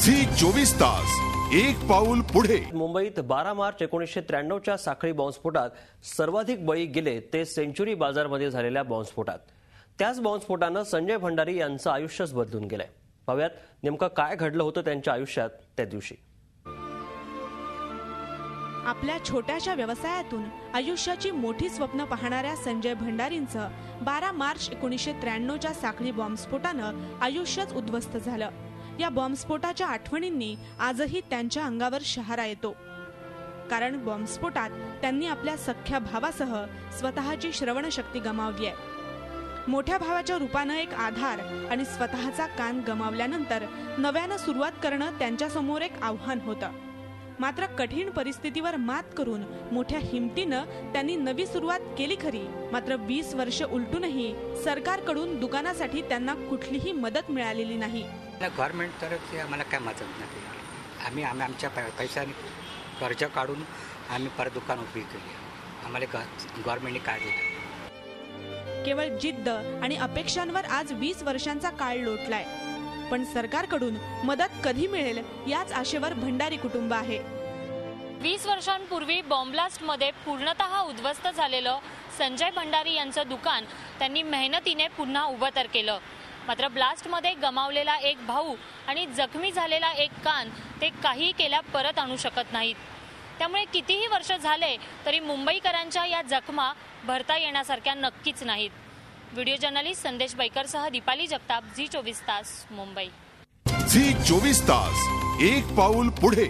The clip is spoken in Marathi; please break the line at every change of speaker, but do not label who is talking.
झी 24 तास एक पाऊल पुढे।
मुंबईत 12 मार्च 1993च्या साखळी बॉम्बस्फोटात सर्वाधिक बळी गेले ते सेंच्युरी बाजारमध्ये झालेल्या बॉम्बस्फोटात। त्याच बॉम्बस्फोटानं संजय भंडारी यांचं आयुष्यच बदलून गेलंय। पाहूयात नेमकं काय घडलं होतं त्यांच्या आयुष्यात त्या दिवशी।
आपल्या छोट्याशा व्यवसायातून आयुष्याची मोठी स्वप्न पाहणाऱ्या संजय भंडारींचं 12 मार्च 1993च्या साखळी बॉम्बस्फोटानं आयुष्यच उद्ध्वस्त झालं। या बॉम्बस्फोटाच्या आठवणींनी आजही त्यांच्या अंगावर शहारा येतो, कारण बॉम्बस्फोटात त्यांनी आपल्या सख्ख्या भावासह स्वतःची श्रवणशक्ती गमावली आहे। मोठ्या भावाच्या रूपानं एक आधार आणि स्वतःचा कान गमावल्यानंतर नव्यानं सुरुवात करणं त्यांच्यासमोर एक आव्हान होतं। मात्र कठीण परिस्थितीवर मात करून मोठ्या हिमतीनं त्यांनी नवी सुरुवात केली खरी, मात्र 20 वर्ष उलटूनही सरकारकडून दुकानासाठी त्यांना कुठलीही मदत मिळालेली नाही।
गव्हर्नमेंट तरफ आम्हाला काय मदत नाही। आम्ही आमच्या पैशाने कर्ज काढून आम्ही परत दुकान उभी केली। आम्हाला गव्हर्नमेंटने काय दिलं?
केवळ जिद्द आणि अपेक्षांवर आज 20 वर्षांचा काळ लोटलाय, पण सरकारकडून मदत कधी मिळेल याच आशेवर भंडारी कुटुंब आहे।
20 वर्षांपूर्वी बॉम्बब्लास्टमध्ये पूर्णतः उद्ध्वस्त झालेलं संजय भंडारी यांचं दुकान त्यांनी मेहनतीने पुन्हा उभं तर केलं। मात्र ब्लास्टमध्ये गमावलेला एक भाऊ आणि जखमी झालेला एक कान ते काही केल्या परत आणू शकत नाहीत। त्यामुळे कितीही वर्ष झाले तरी मुंबईकरांच्या या जखमा भरता येण्यासारख्या नक्कीच नाहीत। व्हिडिओ जर्नलिस्ट संदेश बैकरसह दीपाली जगताप, झी 24 तास, मुंबई।
झी 24 तास एक पाऊल पुढे।